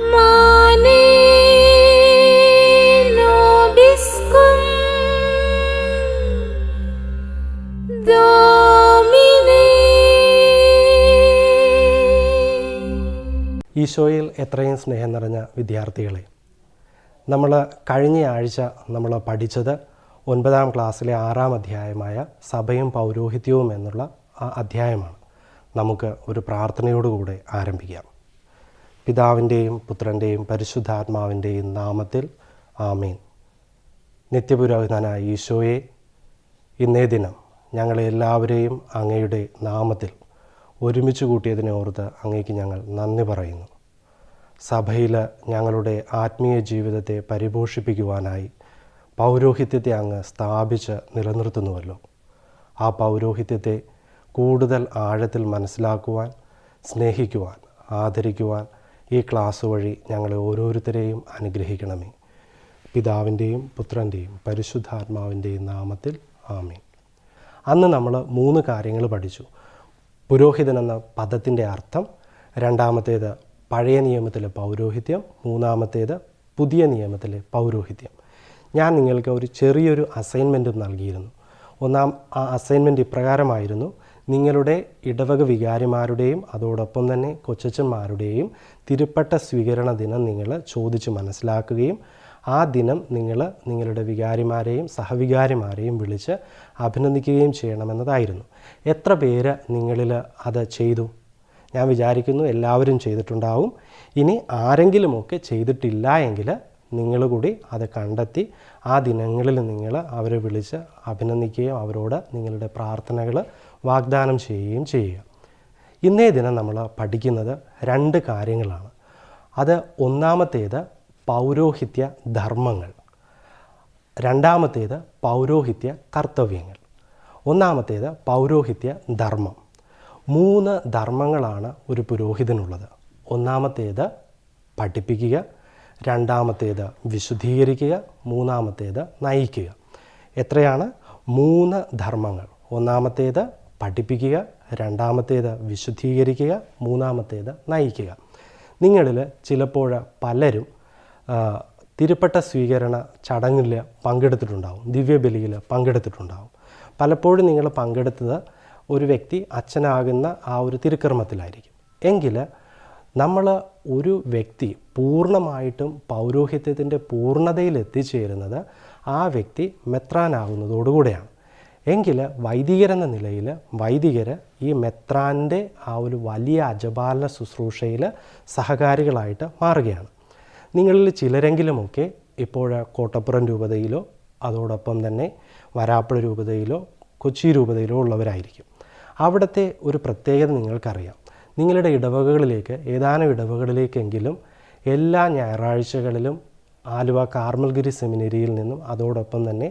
Mane nobiscum Domine. ഈശോയിൽ എത്രയും സ്നേഹം നിറഞ്ഞ വിദ്യാർത്ഥികളെ, നമ്മൾ കഴിഞ്ഞ ആഴ്ച നമ്മൾ പഠിച്ചത് 9ാം ക്ലാസ്സിലെ 6ാം അധ്യായമായ സഭയും പൗരോഹിത്യവും എന്നുള്ള ആ അധ്യായമാണ്. നമുക്ക് ഒരു പ്രാർത്ഥനയോടുകൂടെ ആരംഭിക്കാം. പിതാവിൻ്റെയും പുത്രൻ്റെയും പരിശുദ്ധാത്മാവിൻ്റെയും നാമത്തിൽ ആമേൻ. നിത്യപുരോഹിതനായ ഈശോയെ, ഇന്നേ ദിനം ഞങ്ങളെ എല്ലാവരെയും അങ്ങയുടെ നാമത്തിൽ ഒരുമിച്ച് കൂട്ടിയതിനെ ഓർത്ത് അങ്ങേക്ക് ഞങ്ങൾ നന്ദി പറയുന്നു. സഭയിൽ ഞങ്ങളുടെ ആത്മീയ ജീവിതത്തെ പരിപോഷിപ്പിക്കുവാനായി പൗരോഹിത്യത്തെ അങ്ങ് സ്ഥാപിച്ച് നിലനിർത്തുന്നുവല്ലോ. ആ പൗരോഹിത്യത്തെ കൂടുതൽ ആഴത്തിൽ മനസ്സിലാക്കുവാൻ, സ്നേഹിക്കുവാൻ, ആദരിക്കുവാൻ ഈ ക്ലാസ് വഴി ഞങ്ങളെ ഓരോരുത്തരെയും അനുഗ്രഹിക്കണമേ. പിതാവിൻ്റെയും പുത്രൻ്റെയും പരിശുദ്ധാത്മാവിൻ്റെയും നാമത്തിൽ ആമേൻ. അന്ന് നമ്മൾ 3 കാര്യങ്ങൾ പഠിച്ചു. പുരോഹിതൻ എന്ന പദത്തിൻ്റെ അർത്ഥം, രണ്ടാമത്തേത് പഴയ നിയമത്തിലെ പൗരോഹിത്യം, മൂന്നാമത്തേത് പുതിയ നിയമത്തിലെ പൗരോഹിത്യം. ഞാൻ നിങ്ങൾക്ക് ഒരു ചെറിയൊരു അസൈൻമെൻറ്റും നൽകിയിരുന്നു. ആ അസൈൻമെൻറ്റ് ഇപ്രകാരമായിരുന്നു: നിങ്ങളുടെ ഇടവക വികാരിമാരുടെയും അതോടൊപ്പം തന്നെ കൊച്ചച്ചന്മാരുടെയും തിരുപ്പട്ട സ്വീകരണ ദിനം നിങ്ങൾ ചോദിച്ച് മനസ്സിലാക്കുകയും ആ ദിനം നിങ്ങൾ നിങ്ങളുടെ വികാരിമാരെയും സഹവികാരിമാരെയും വിളിച്ച് അഭിനന്ദിക്കുകയും ചെയ്യണമെന്നതായിരുന്നു. എത്ര പേര് നിങ്ങളിൽ അത് ചെയ്തു? ഞാൻ വിചാരിക്കുന്നു എല്ലാവരും ചെയ്തിട്ടുണ്ടാവും. ഇനി ആരെങ്കിലുമൊക്കെ ചെയ്തിട്ടില്ല എങ്കിൽ നിങ്ങൾ കൂടി അത് കണ്ടെത്തി ആ ദിനങ്ങളിൽ നിങ്ങൾ അവരെ വിളിച്ച് അഭിനന്ദിക്കുകയും അവരോട് നിങ്ങളുടെ പ്രാർത്ഥനകൾ വാഗ്ദാനം ചെയ്യുകയും ചെയ്യുക. ഇന്നേ ദിനം നമ്മൾ പഠിക്കുന്നത് 2 കാര്യങ്ങളാണ്. അത് ഒന്നാമത്തേത് പൗരോഹിത്യ ധർമ്മങ്ങൾ, രണ്ടാമത്തേത് പൗരോഹിത്യ കർത്തവ്യങ്ങൾ. ഒന്നാമത്തേത് പൗരോഹിത്യ ധർമ്മം. 3 ധർമ്മങ്ങളാണ് ഒരു പുരോഹിതനുള്ളത്. ഒന്നാമത്തേത് പഠിപ്പിക്കുക, രണ്ടാമത്തേത് വിശുദ്ധീകരിക്കുക, മൂന്നാമത്തേത് നയിക്കുക. എത്രയാണ്? 3 ധർമ്മങ്ങൾ. ഒന്നാമത്തേത് പഠിപ്പിക്കുക, രണ്ടാമത്തേത് വിശുദ്ധീകരിക്കുക, മൂന്നാമത്തേത് നയിക്കുക. നിങ്ങളിൽ ചിലപ്പോൾ പലരും തിരുപ്പട്ട സ്വീകരണ ചടങ്ങിൽ പങ്കെടുത്തിട്ടുണ്ടാവും, ദിവ്യബലിയിൽ പങ്കെടുത്തിട്ടുണ്ടാവും. പലപ്പോഴും നിങ്ങൾ പങ്കെടുത്തത് ഒരു വ്യക്തി അച്ഛനാകുന്ന ആ ഒരു തിരുക്കർമ്മത്തിലായിരിക്കും. എങ്കിൽ നമ്മൾ ഒരു വ്യക്തി പൂർണ്ണമായിട്ടും പൗരോഹിത്യത്തിൻ്റെ പൂർണ്ണതയിൽ എത്തിച്ചേരുന്നത് ആ വ്യക്തി മെത്രാനാകുന്നതോടുകൂടെയാണ്. എങ്കിൽ വൈദികരെന്ന നിലയിൽ വൈദികർ ഈ മെത്രാൻ്റെ ആ ഒരു വലിയ അജപാലന ശുശ്രൂഷയിൽ സഹകാരികളായിട്ട് മാറുകയാണ്. നിങ്ങളിൽ ചിലരെങ്കിലുമൊക്കെ ഇപ്പോൾ കോട്ടപ്പുറം രൂപതയിലോ അതോടൊപ്പം തന്നെ വരാപ്പുഴ രൂപതയിലോ കൊച്ചി രൂപതയിലോ ഉള്ളവരായിരിക്കും. അവിടുത്തെ ഒരു പ്രത്യേകത നിങ്ങൾക്കറിയാം. നിങ്ങളുടെ ഇടവകകളിലേക്ക്, ഏതാനും ഇടവകളിലേക്കെങ്കിലും എല്ലാ ഞായറാഴ്ചകളിലും ആലുവ കാർമൽഗിരി സെമിനറിയിൽ നിന്നും അതോടൊപ്പം തന്നെ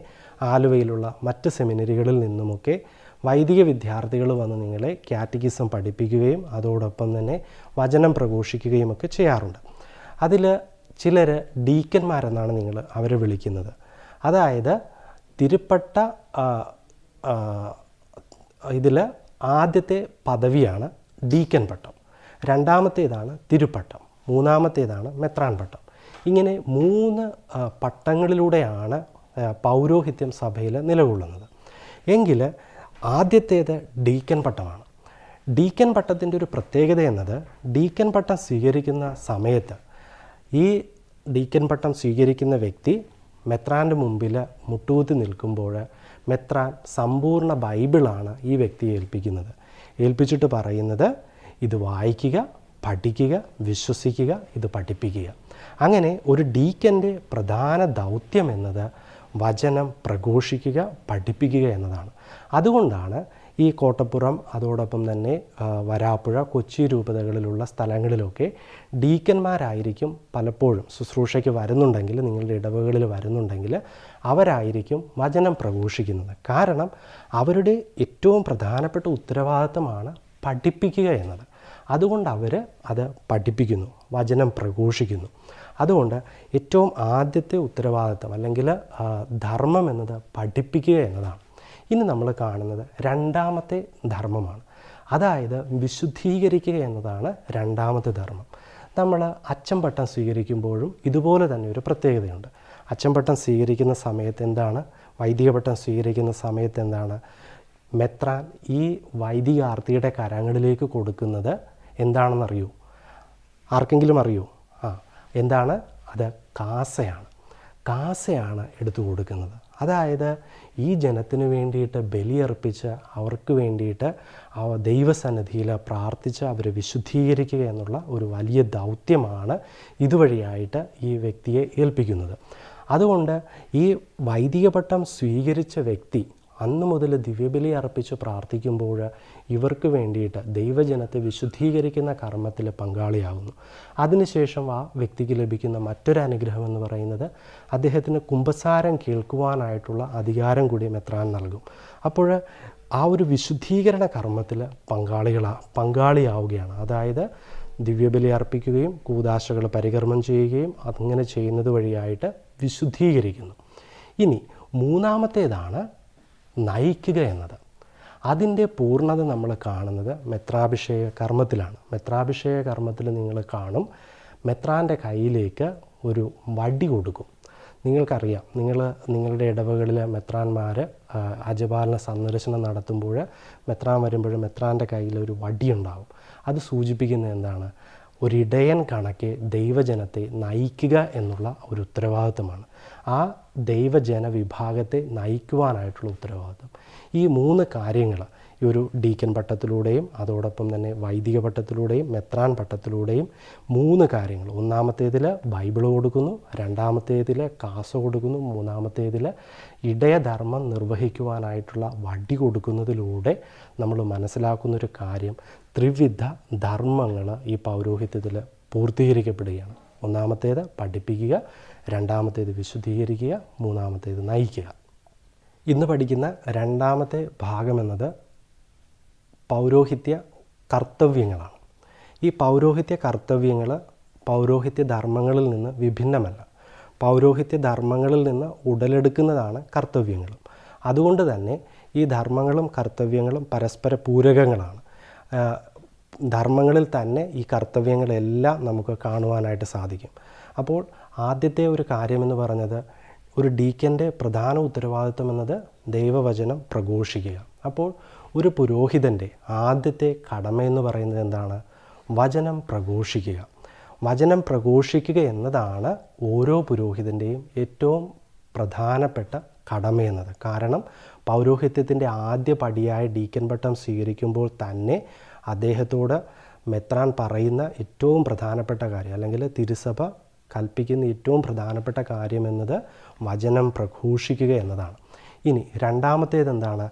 ആലുവയിലുള്ള മറ്റ് സെമിനറികളിൽ നിന്നുമൊക്കെ വൈദിക വിദ്യാർത്ഥികൾ വന്ന് നിങ്ങളെ കാറ്റഗിസം പഠിപ്പിക്കുകയും അതോടൊപ്പം തന്നെ വചനം പ്രഘോഷിക്കുകയും ഒക്കെ ചെയ്യാറുണ്ട്. അതിൽ ചിലർ ഡീക്കന്മാരെന്നാണ് നിങ്ങൾ അവരെ വിളിക്കുന്നത്. അതായത് തിരുപ്പട്ട ഇതിൽ ആദ്യത്തെ പദവിയാണ് ഡീക്കൻ പട്ടം, രണ്ടാമത്തേതാണ് തിരുപ്പട്ടം, മൂന്നാമത്തേതാണ് മെത്രാൻ പട്ടം. ഇങ്ങനെ 3 പട്ടങ്ങളിലൂടെയാണ് പൗരോഹിത്യം സഭയിൽ നിലകൊള്ളുന്നത്. എങ്കിൽ ആദ്യത്തേത് ഡീക്കൻ പട്ടമാണ്. ഡീക്കൻ പട്ടത്തിൻ്റെ ഒരു പ്രത്യേകത എന്നത്, ഡീക്കൻ പട്ടം സ്വീകരിക്കുന്ന സമയത്ത് ഈ ഡീക്കൻ പട്ടം സ്വീകരിക്കുന്ന വ്യക്തി മെത്രാൻ്റെ മുമ്പിൽ മുട്ടുകുത്തി നിൽക്കുമ്പോൾ മെത്രാൻ സമ്പൂർണ്ണ ബൈബിളാണ് ഈ വ്യക്തിയെ ഏൽപ്പിക്കുന്നത്. ഏൽപ്പിച്ചിട്ട് പറയുന്നത്, ഇത് വായിക്കുക, പഠിക്കുക, വിശ്വസിക്കുക, ഇത് പഠിപ്പിക്കുക. അങ്ങനെ ഒരു ഡീക്കൻ്റെ പ്രധാന ദൗത്യം എന്നത് വചനം പ്രഘോഷിക്കുക, പഠിപ്പിക്കുക എന്നതാണ്. അതുകൊണ്ടാണ് ഈ കോട്ടപ്പുറം അതോടൊപ്പം തന്നെ വരാപ്പുഴ കൊച്ചി രൂപതകളിലുള്ള സ്ഥലങ്ങളിലൊക്കെ ഡീക്കന്മാരായിരിക്കും പലപ്പോഴും ശുശ്രൂഷയ്ക്ക് വരുന്നുണ്ടെങ്കിൽ, നിങ്ങളുടെ ഇടവകളിൽ വരുന്നുണ്ടെങ്കിൽ അവരായിരിക്കും വചനം പ്രഘോഷിക്കുന്നത്. കാരണം അവരുടെ ഏറ്റവും പ്രധാനപ്പെട്ട ഉത്തരവാദിത്തമാണ് പഠിപ്പിക്കുക എന്നത്. അതുകൊണ്ട് അവർ അത് പഠിപ്പിക്കുന്നു, വചനം പ്രഘോഷിക്കുന്നു. അതുകൊണ്ട് ഏറ്റവും ആദ്യത്തെ ഉത്തരവാദിത്തം അല്ലെങ്കിൽ ധർമ്മം എന്നത് പഠിപ്പിക്കുക എന്നതാണ്. ഇനി നമ്മൾ കാണുന്നത് 2ാമത്തെ ധർമ്മമാണ്. അതായത് വിശുദ്ധീകരിക്കുക എന്നതാണ് 2ാമത്തെ ധർമ്മം. നമ്മൾ അച്ചൻ പട്ടം സ്വീകരിക്കുമ്പോഴും ഇതുപോലെ തന്നെ ഒരു പ്രത്യേകതയുണ്ട്. അച്ചൻ പട്ടം സ്വീകരിക്കുന്ന സമയത്ത് എന്താണ്, വൈദിക പട്ടം സ്വീകരിക്കുന്ന സമയത്ത് എന്താണ്, മെത്രാൻ ഈ വൈദികാർത്തിയുടെ കരങ്ങളിലേക്ക് കൊടുക്കുന്നത് എന്താണെന്നറിയൂ? ആർക്കെങ്കിലും അറിയൂ? എന്താണ് അത്? കാസയാണ് എടുത്തു കൊടുക്കുന്നത്. അതായത് ഈ ജനത്തിന് വേണ്ടിയിട്ട് ബലിയർപ്പിച്ച് അവർക്ക് വേണ്ടിയിട്ട് ദൈവസന്നിധിയിൽ പ്രാർത്ഥിച്ച് അവരെ വിശുദ്ധീകരിക്കുക എന്നുള്ള ഒരു വലിയ ദൗത്യമാണ് ഇതുവഴിയായിട്ട് ഈ വ്യക്തിയെ ഏൽപ്പിക്കുന്നത്. അതുകൊണ്ട് ഈ വൈദിക പട്ടം സ്വീകരിച്ച വ്യക്തി അന്നു മുതൽ ദിവ്യബലി അർപ്പിച്ച് പ്രാർത്ഥിക്കുമ്പോൾ ഇവർക്ക് വേണ്ടിയിട്ട് ദൈവജനത്തെ വിശുദ്ധീകരിക്കുന്ന കർമ്മത്തിൽ പങ്കാളിയാകുന്നു. അതിനുശേഷം ആ വ്യക്തിക്ക് ലഭിക്കുന്ന മറ്റൊരു അനുഗ്രഹം എന്ന് പറയുന്നത് അദ്ദേഹത്തിന് കുമ്പസാരം കേൾക്കുവാനായിട്ടുള്ള അധികാരം കൂടി മെത്രാൻ നൽകും. അപ്പോൾ ആ ഒരു വിശുദ്ധീകരണ കർമ്മത്തിൽ പങ്കാളിയാവുകയാണ്. അതായത് ദിവ്യബലി അർപ്പിക്കുകയും കൂദാശകൾ പരികർമ്മം ചെയ്യുകയും അങ്ങനെ ചെയ്യുന്നത് വഴിയായിട്ട് വിശുദ്ധീകരിക്കുന്നു. ഇനി മൂന്നാമത്തേതാണ് നയിക്കുക എന്നത്. അതിൻ്റെ പൂർണ്ണത നമ്മൾ കാണുന്നത് മെത്രാഭിഷേക കർമ്മത്തിലാണ്. മെത്രാഭിഷേക കർമ്മത്തിൽ നിങ്ങൾ കാണും, മെത്രാൻ്റെ കയ്യിലേക്ക് ഒരു വടി കൊടുക്കും. നിങ്ങൾക്കറിയാം, നിങ്ങളുടെ ഇടവകളിലെ മെത്രാന്മാർ അജപാലന സന്ദർശനം നടത്തുമ്പോൾ മെത്രാൻ വരുമ്പോൾ മെത്രാൻ്റെ കയ്യിൽ ഒരു വടി ഉണ്ടാവും. അത് സൂചിപ്പിക്കുന്നത് എന്താണ്? ഒരിടയൻ കണക്കെ ദൈവജനത്തെ നയിക്കുക എന്നുള്ള ഒരു ഉത്തരവാദിത്വമാണ്. ആ ദൈവജന വിഭാഗത്തെ നയിക്കുവാനായിട്ടുള്ള ഉത്തരവാദിത്വം. ഈ മൂന്ന് കാര്യങ്ങൾ ഈ ഒരു ഡീക്കൻ പട്ടത്തിലൂടെയും അതോടൊപ്പം തന്നെ വൈദിക പട്ടത്തിലൂടെയും മെത്രാൻ പട്ടത്തിലൂടെയും മൂന്ന് കാര്യങ്ങൾ. ഒന്നാമത്തേതിൽ ബൈബിൾ കൊടുക്കുന്നു, രണ്ടാമത്തേതിൽ കാസ കൊടുക്കുന്നു, മൂന്നാമത്തേതിൽ ഇടയധർമ്മം നിർവഹിക്കുവാനായിട്ടുള്ള വടി കൊടുക്കുന്നതിലൂടെ നമ്മൾ മനസ്സിലാക്കുന്നൊരു കാര്യം, ത്രിവിധ ധർമ്മങ്ങൾ ഈ പൗരോഹിത്യത്തിൽ പൂർത്തീകരിക്കപ്പെടുകയാണ്. ഒന്നാമത്തേത് പഠിപ്പിക്കുക, രണ്ടാമത്തേത് വിശുദ്ധീകരിക്കുക, മൂന്നാമത്തേത് നയിക്കുക. ഇന്ന് പഠിക്കുന്ന രണ്ടാമത്തെ ഭാഗമെന്നത് പൗരോഹിത്യ കർത്തവ്യങ്ങളാണ്. ഈ പൗരോഹിത്യ കർത്തവ്യങ്ങൾ പൗരോഹിത്യ ധർമ്മങ്ങളിൽ നിന്ന് വിഭിന്നമല്ല. പൗരോഹിത്യ ധർമ്മങ്ങളിൽ നിന്ന് ഉടലെടുക്കുന്നതാണ് കർത്തവ്യങ്ങളും. അതുകൊണ്ട് തന്നെ ഈ ധർമ്മങ്ങളും കർത്തവ്യങ്ങളും പരസ്പര പൂരകങ്ങളാണ്. ധർമ്മങ്ങളിൽ തന്നെ ഈ കർത്തവ്യങ്ങളെല്ലാം നമുക്ക് കാണുവാനായിട്ട് സാധിക്കും. അപ്പോൾ ആദ്യത്തെ ഒരു കാര്യമെന്ന് പറഞ്ഞത്, ഒരു ഡീക്കൻ്റെ പ്രധാന ഉത്തരവാദിത്വം എന്നത് ദൈവവചനം പ്രഘോഷിക്കുക. അപ്പോൾ ഒരു പുരോഹിതൻ്റെ ആദ്യത്തെ കടമയെന്ന് പറയുന്നത് എന്താണ്? വചനം പ്രഘോഷിക്കുക. വചനം പ്രഘോഷിക്കുക എന്നതാണ് ഓരോ പുരോഹിതൻ്റെയും ഏറ്റവും പ്രധാനപ്പെട്ട കടമയെന്നത്. കാരണം പൗരോഹിത്യത്തിൻ്റെ ആദ്യ പടിയായ ഡീക്കൻ പട്ടം സ്വീകരിക്കുമ്പോൾ തന്നെ അദ്ദേഹത്തോട് മെത്രാൻ പറയുന്ന ഏറ്റവും പ്രധാനപ്പെട്ട കാര്യം, അല്ലെങ്കിൽ തിരുസഭ കൽപ്പിക്കുന്ന ഏറ്റവും പ്രധാനപ്പെട്ട കാര്യം എന്നത് വചനം പ്രഘോഷിക്കുക എന്നതാണ്. ഇനി രണ്ടാമത്തേതെന്താണ്?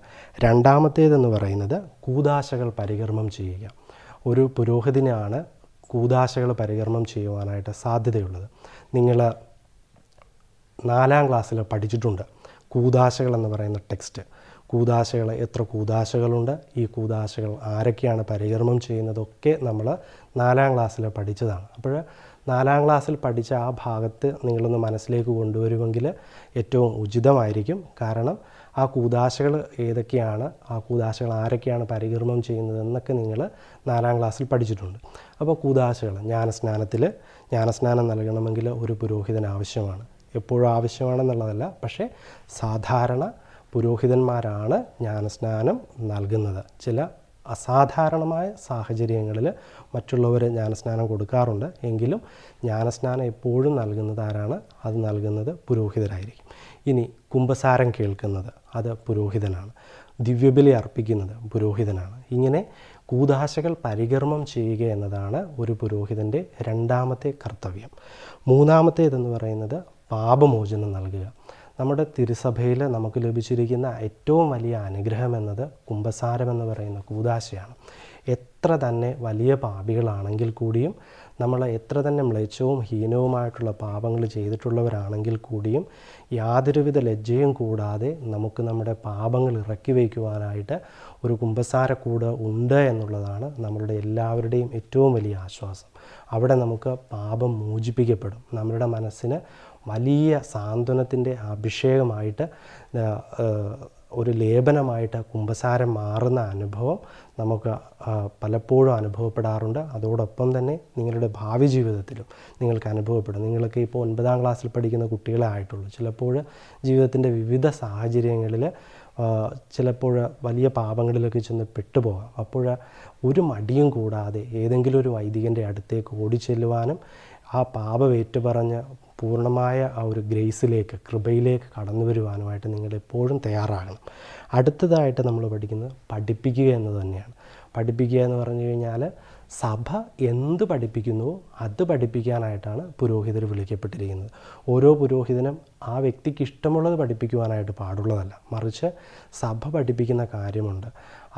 രണ്ടാമത്തേതെന്ന് പറയുന്നത് കൂദാശകൾ പരികർമ്മം ചെയ്യുക. ഒരു പുരോഹിതനാണ് കൂദാശകൾ പരികർമ്മം ചെയ്യുവാനായിട്ട് സാധ്യതയുള്ളത്. നിങ്ങൾ 4ാം ക്ലാസ്സിൽ പഠിച്ചിട്ടുണ്ട് കൂദാശകൾ എന്ന് പറയുന്ന ടെക്സ്റ്റ്. കൂദാശകൾ, എത്ര കൂദാശകളുണ്ട്, ഈ കൂദാശകൾ ആരൊക്കെയാണ് പരികർമ്മം ചെയ്യുന്നതൊക്കെ നമ്മൾ 4ാം ക്ലാസ്സിൽ പഠിച്ചതാണ്. അപ്പോൾ 4ാം ക്ലാസ്സിൽ പഠിച്ച ആ ഭാഗത്ത് നിങ്ങളൊന്ന് മനസ്സിലേക്ക് കൊണ്ടുവരുമെങ്കിൽ ഏറ്റവും ഉചിതമായിരിക്കും. കാരണം ആ കൂദാശകൾ ഏതൊക്കെയാണ്, ആ കൂദാശകൾ ആരൊക്കെയാണ് പരികർമ്മം ചെയ്യുന്നതെന്നൊക്കെ നിങ്ങൾ 4ാം ക്ലാസ്സിൽ പഠിച്ചിട്ടുണ്ട്. അപ്പോൾ കൂദാശകൾ, ജ്ഞാനസ്നാനം നൽകണമെങ്കിൽ ഒരു പുരോഹിതൻ ആവശ്യമാണ്. എപ്പോഴും ആവശ്യമാണെന്നുള്ളതല്ല, പക്ഷേ സാധാരണ പുരോഹിതന്മാരാണ് ജ്ഞാനസ്നാനം നൽകുന്നത്. ചില അസാധാരണമായ സാഹചര്യങ്ങളിൽ മറ്റുള്ളവർ ജ്ഞാനസ്നാനം കൊടുക്കാറുണ്ട്. എങ്കിലും ജ്ഞാനസ്നാനം എപ്പോഴും നൽകുന്നത് ആരാണ്? അത് നൽകുന്നത് പുരോഹിതരായിരിക്കും. ഇനി കുമ്പസാരം കേൾക്കുന്നത് അത് പുരോഹിതനാണ്. ദിവ്യബലി അർപ്പിക്കുന്നത് പുരോഹിതനാണ്. ഇങ്ങനെ കൂദാശകൾ പരികർമ്മം ചെയ്യുക എന്നതാണ് ഒരു പുരോഹിതൻ്റെ രണ്ടാമത്തെ കർത്തവ്യം. മൂന്നാമത്തേതെന്ന് പറയുന്നത് പാപമോചനം നൽകുക. നമ്മുടെ തിരുസഭയിൽ നമുക്ക് ലഭിച്ചിരിക്കുന്ന ഏറ്റവും വലിയ അനുഗ്രഹം എന്നത് കുമ്പസാരം എന്ന് പറയുന്ന കൂദാശയാണ്. എത്ര തന്നെ വലിയ പാപികളാണെങ്കിൽ കൂടിയും, നമ്മൾ എത്ര തന്നെ മ്ലേച്ഛവും ഹീനവുമായിട്ടുള്ള പാപങ്ങൾ ചെയ്തിട്ടുള്ളവരാണെങ്കിൽ കൂടിയും യാതൊരുവിധ ലജ്ജയും കൂടാതെ നമുക്ക് നമ്മുടെ പാപങ്ങൾ ഇറക്കി വയ്ക്കുവാനായിട്ട് ഒരു കുമ്പസാരക്കൂട് ഉണ്ട് എന്നുള്ളതാണ് നമ്മളുടെ എല്ലാവരുടെയും ഏറ്റവും വലിയ ആശ്വാസം. അവിടെ നമുക്ക് പാപം മോചിപ്പിക്കപ്പെടും. നമ്മളുടെ മനസ്സിന് വലിയ സാന്ത്വനത്തിൻ്റെ അഭിഷേകമായിട്ട് ഒരു ലേപനമായിട്ട് കുമ്പസാരം മാറുന്ന അനുഭവം നമുക്ക് പലപ്പോഴും അനുഭവപ്പെടാറുണ്ട്. അതോടൊപ്പം തന്നെ നിങ്ങളുടെ ഭാവി ജീവിതത്തിലും നിങ്ങൾക്ക് അനുഭവപ്പെടും. നിങ്ങൾക്ക് ഇപ്പോൾ 9ാം ക്ലാസ്സിൽ പഠിക്കുന്ന കുട്ടികളെ ആയിട്ടുള്ളൂ. ചിലപ്പോൾ ജീവിതത്തിൻ്റെ വിവിധ സാഹചര്യങ്ങളിൽ ചിലപ്പോൾ വലിയ പാപങ്ങളിലൊക്കെ ചെന്ന് പെട്ടുപോകാം. അപ്പോൾ ഒരു മടിയും കൂടാതെ ഏതെങ്കിലും ഒരു വൈദികൻ്റെ അടുത്തേക്ക് ഓടിച്ചെല്ലുവാനും ആ പാപം ഏറ്റുപറഞ്ഞ് പൂർണ്ണമായ ആ ഒരു ഗ്രേസിലേക്ക്, കൃപയിലേക്ക് കടന്നു വരുവാനുമായിട്ട് നിങ്ങൾ എപ്പോഴും തയ്യാറാകണം. അടുത്തതായിട്ട് നമ്മൾ പഠിക്കുന്നത് പഠിപ്പിക്കുക എന്നത് തന്നെയാണ്. പഠിപ്പിക്കുക എന്ന് പറഞ്ഞു കഴിഞ്ഞാൽ സഭ എന്ത് പഠിപ്പിക്കുന്നുവോ അത് പഠിപ്പിക്കാനായിട്ടാണ് പുരോഹിതർ വിളിക്കപ്പെട്ടിരിക്കുന്നത്. ഓരോ പുരോഹിതനും ആ വ്യക്തിക്ക് ഇഷ്ടമുള്ളത് പഠിപ്പിക്കുവാനായിട്ട് പാടുള്ളതല്ല, മറിച്ച് സഭ പഠിപ്പിക്കുന്ന കാര്യമുണ്ട്,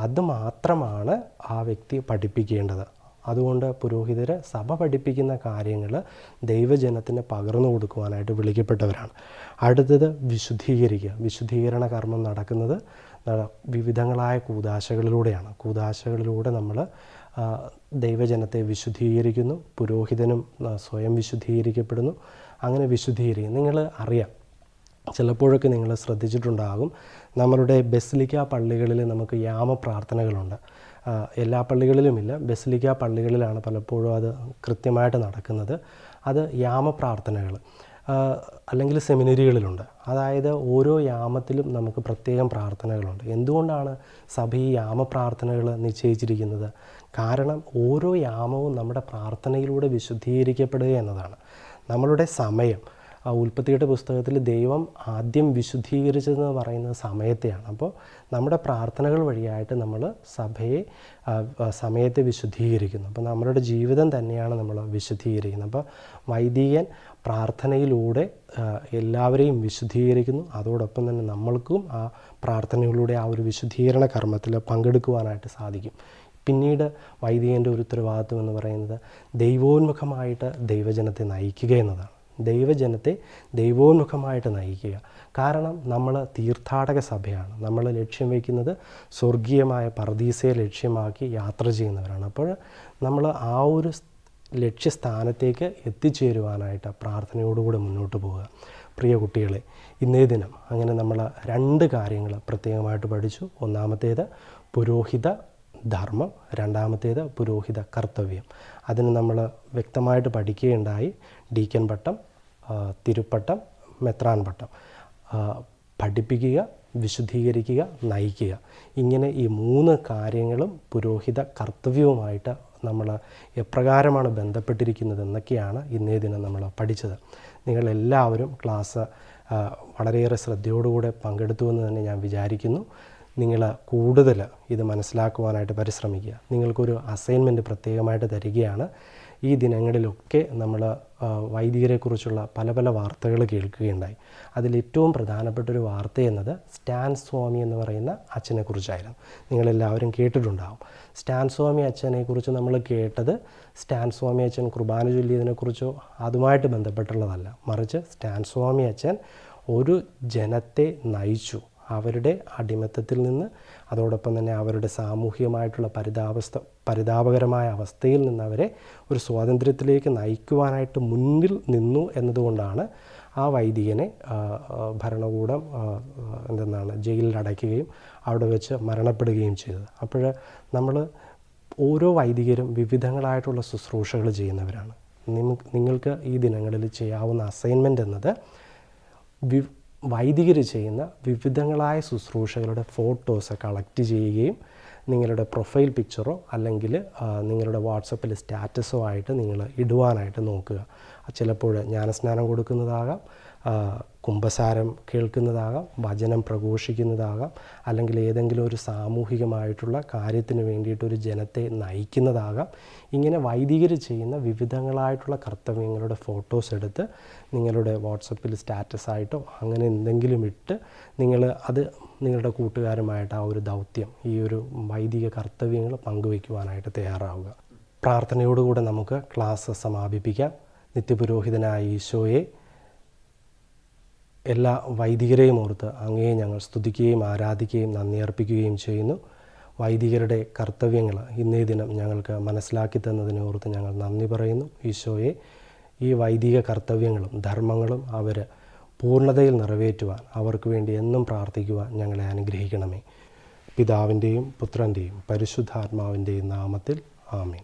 അത് മാത്രമാണ് ആ വ്യക്തി പഠിപ്പിക്കേണ്ടത്. അതുകൊണ്ട് പുരോഹിതർ സഭ പഠിപ്പിക്കുന്ന കാര്യങ്ങൾ ദൈവജനത്തിന് പകർന്നു കൊടുക്കുവാനായിട്ട് വിളിക്കപ്പെട്ടവരാണ്. അടുത്തത് വിശുദ്ധീകരിക്കുക. വിശുദ്ധീകരണ കർമ്മം നടക്കുന്നത് വിവിധങ്ങളായ കൂദാശകളിലൂടെയാണ്. കൂദാശകളിലൂടെ നമ്മൾ ദൈവജനത്തെ വിശുദ്ധീകരിക്കുന്നു. പുരോഹിതനും സ്വയം വിശുദ്ധീകരിക്കപ്പെടുന്നു. അങ്ങനെ വിശുദ്ധീകരിക്കും. നിങ്ങൾ അറിയാം, ചിലപ്പോഴൊക്കെ നിങ്ങൾ ശ്രദ്ധിച്ചിട്ടുണ്ടാകും, നമ്മളുടെ ബസിലിക്ക പള്ളികളിൽ നമുക്ക് യാമപ്രാർത്ഥനകളുണ്ട്. എല്ലാ പള്ളികളിലുമില്ല, ബസിലിക്ക പള്ളികളിലാണ് പലപ്പോഴും അത് കൃത്യമായിട്ട് നടക്കുന്നത്. അത് യാമപ്രാർത്ഥനകൾ അല്ലെങ്കിൽ സെമിനറികളിലുണ്ട്. അതായത് ഓരോ യാമത്തിലും നമുക്ക് പ്രത്യേകം പ്രാർത്ഥനകളുണ്ട്. എന്തുകൊണ്ടാണ് സഭ ഈ യാമപ്രാർത്ഥനകൾ നിശ്ചയിച്ചിരിക്കുന്നത്? കാരണം ഓരോ യാമവും നമ്മുടെ പ്രാർത്ഥനയിലൂടെ വിശുദ്ധീകരിക്കപ്പെടുക എന്നതാണ്. നമ്മളുടെ സമയം, ഉൽപ്പത്തിയുടെ പുസ്തകത്തിൽ ദൈവം ആദ്യം വിശുദ്ധീകരിച്ചതെന്ന് പറയുന്നത് സമയത്തെയാണ്. അപ്പോൾ നമ്മുടെ പ്രാർത്ഥനകൾ വഴിയായിട്ട് നമ്മൾ സമയത്തെ വിശുദ്ധീകരിക്കുന്നു. അപ്പോൾ നമ്മുടെ ജീവിതം തന്നെയാണ് നമ്മൾ വിശുദ്ധീകരിക്കുന്നത്. അപ്പോൾ വൈദികൻ പ്രാർത്ഥനയിലൂടെ എല്ലാവരെയും വിശുദ്ധീകരിക്കുന്നു. അതോടൊപ്പം തന്നെ നമ്മൾക്കും ആ പ്രാർത്ഥനയിലൂടെ ആ ഒരു വിശുദ്ധീകരണ കർമ്മത്തിൽ പങ്കെടുക്കുവാനായിട്ട് സാധിക്കും. പിന്നീട് വൈദികൻ്റെ ഒരു ഉത്തരവാദിത്വം എന്ന് പറയുന്നത് ദൈവോന്മുഖമായിട്ട് ദൈവജനത്തെ നയിക്കുക എന്നതാണ്. ദൈവജനത്തെ ദൈവോന്മുഖമായിട്ട് നയിക്കുക. കാരണം നമ്മൾ തീർത്ഥാടക സഭയാണ്. നമ്മൾ ലക്ഷ്യം വയ്ക്കുന്നത് സ്വർഗീയമായ പർദീസയെ ലക്ഷ്യമാക്കി യാത്ര ചെയ്യുന്നവരാണ്. അപ്പോൾ നമ്മൾ ആ ഒരു ലക്ഷ്യസ്ഥാനത്തേക്ക് എത്തിച്ചേരുവാനായിട്ട് പ്രാർത്ഥനയോടുകൂടെ മുന്നോട്ട് പോവുക. പ്രിയ കുട്ടികളെ, ഇന്നേ ദിനം അങ്ങനെ നമ്മൾ 2 കാര്യങ്ങൾ പ്രത്യേകമായിട്ട് പഠിച്ചു. ഒന്നാമത്തേത് പുരോഹിത ധർമ്മം, രണ്ടാമത്തേത് പുരോഹിത കർത്തവ്യം. അതിന് നമ്മൾ വ്യക്തമായിട്ട് പഠിക്കുകയുണ്ടായി. ഡീക്കൻ പട്ടം, തിരുപ്പട്ടം, മെത്രാൻ പട്ടം. പഠിപ്പിക്കുക, വിശുദ്ധീകരിക്കുക, നയിക്കുക. ഇങ്ങനെ ഈ 3 കാര്യങ്ങളും പുരോഹിത കർത്തവ്യവുമായിട്ട് നമ്മൾ എപ്രകാരമാണ് ബന്ധപ്പെട്ടിരിക്കുന്നത് എന്നൊക്കെയാണ് ഇന്നേ ദിനം നമ്മൾ പഠിച്ചത്. നിങ്ങളെല്ലാവരും ക്ലാസ് വളരെയേറെ ശ്രദ്ധയോടുകൂടെ പങ്കെടുത്തുവെന്ന് തന്നെ ഞാൻ വിചാരിക്കുന്നു. നിങ്ങൾ കൂടുതൽ ഇത് മനസ്സിലാക്കുവാനായിട്ട് പരിശ്രമിക്കുക. നിങ്ങൾക്കൊരു അസൈൻമെൻറ്റ് പ്രത്യേകമായിട്ട് തരികയാണ്. ഈ ദിനങ്ങളിലൊക്കെ നമ്മൾ വൈദികരെക്കുറിച്ചുള്ള പല പല വാർത്തകൾ കേൾക്കുകയുണ്ടായി. അതിലേറ്റവും പ്രധാനപ്പെട്ടൊരു വാർത്ത എന്നത് സ്റ്റാൻ സ്വാമി എന്ന് പറയുന്ന അച്ഛനെക്കുറിച്ചായിരുന്നു. നിങ്ങളെല്ലാവരും കേട്ടിട്ടുണ്ടാകും. സ്റ്റാൻ സ്വാമി അച്ഛനെക്കുറിച്ച് നമ്മൾ കേട്ടത് സ്റ്റാൻ സ്വാമി അച്ഛൻ കുർബാന ചൊല്ലിയതിനെക്കുറിച്ചോ അതുമായിട്ട് ബന്ധപ്പെട്ടുള്ളതല്ല, മറിച്ച് സ്റ്റാൻ സ്വാമി അച്ഛൻ ഒരു ജനത്തെ നയിച്ചു. അവരുടെ അടിമത്തത്തിൽ നിന്ന്, അതോടൊപ്പം തന്നെ അവരുടെ സാമൂഹികമായിട്ടുള്ള പരിതാപകരമായ അവസ്ഥയിൽ നിന്ന് അവരെ ഒരു സ്വാതന്ത്ര്യത്തിലേക്ക് നയിക്കുവാനായിട്ട് മുന്നിൽ നിന്നു എന്നതുകൊണ്ടാണ് ആ വൈദികനെ ഭരണകൂടം ജയിലിൽ അടയ്ക്കുകയും അവിടെ വെച്ച് മരണപ്പെടുകയും ചെയ്തത്. അപ്പോൾ നമ്മൾ ഓരോ വൈദികരും വിവിധങ്ങളായിട്ടുള്ള ശുശ്രൂഷകൾ ചെയ്യുന്നവരാണ്. നിങ്ങൾക്ക് ഈ ദിനങ്ങളിൽ ചെയ്യാവുന്ന അസൈൻമെൻ്റ് എന്നത് വൈദികർ ചെയ്യുന്ന വിവിധങ്ങളായ ശുശ്രൂഷകളുടെ ഫോട്ടോസ് കളക്ട് ചെയ്യുകയും നിങ്ങളുടെ പ്രൊഫൈൽ പിക്ചറോ അല്ലെങ്കിൽ നിങ്ങളുടെ വാട്സപ്പിൽ സ്റ്റാറ്റസോ ആയിട്ട് നിങ്ങൾ ഇടുവാനായിട്ട് നോക്കുക. ചിലപ്പോൾ ജ്ഞാനസ്നാനം കൊടുക്കുന്നതാകാം, കുമ്പസാരം കേൾക്കുന്നതാകാം, വചനം പ്രഘോഷിക്കുന്നതാകാം, അല്ലെങ്കിൽ ഏതെങ്കിലും ഒരു സാമൂഹികമായിട്ടുള്ള കാര്യത്തിന് വേണ്ടിയിട്ടൊരു ജനത്തെ നയിക്കുന്നതാകാം. ഇങ്ങനെ വൈദികർ ചെയ്യുന്ന വിവിധങ്ങളായിട്ടുള്ള കർത്തവ്യങ്ങളുടെ ഫോട്ടോസ് എടുത്ത് നിങ്ങളുടെ വാട്സപ്പിൽ സ്റ്റാറ്റസായിട്ടോ അങ്ങനെ എന്തെങ്കിലും ഇട്ട് നിങ്ങൾ അത് നിങ്ങളുടെ കൂട്ടുകാരുമായിട്ട് ആ ഒരു ദൗത്യം, ഈ ഒരു വൈദിക കർത്തവ്യങ്ങൾ പങ്കുവയ്ക്കുവാനായിട്ട് തയ്യാറാവുക. പ്രാർത്ഥനയോടുകൂടെ നമുക്ക് ക്ലാസ് സമാപിപ്പിക്കാം. നിത്യപുരോഹിതനായ ഈശോയെ, എല്ലാ വൈദികരെയും ഓർത്ത് അങ്ങയെ ഞങ്ങൾ സ്തുതിക്കുകയും ആരാധിക്കുകയും നന്ദി അർപ്പിക്കുകയും ചെയ്യുന്നു. വൈദികരുടെ കർത്തവ്യങ്ങൾ ഇന്നേ ദിനം ഞങ്ങൾക്ക് മനസ്സിലാക്കി തന്നതിനെ ഓർത്ത് ഞങ്ങൾ നന്ദി പറയുന്നു. ഈശോയെ, ഈ വൈദിക കർത്തവ്യങ്ങളും ധർമ്മങ്ങളും അവർ പൂർണ്ണതയിൽ നിറവേറ്റുവാൻ അവർക്ക് വേണ്ടി എന്നും പ്രാർത്ഥിക്കുവാൻ ഞങ്ങളെ അനുഗ്രഹിക്കണമേ. പിതാവിൻ്റെയും പുത്രൻ്റെയും പരിശുദ്ധാത്മാവിൻ്റെയും നാമത്തിൽ ആമേൻ.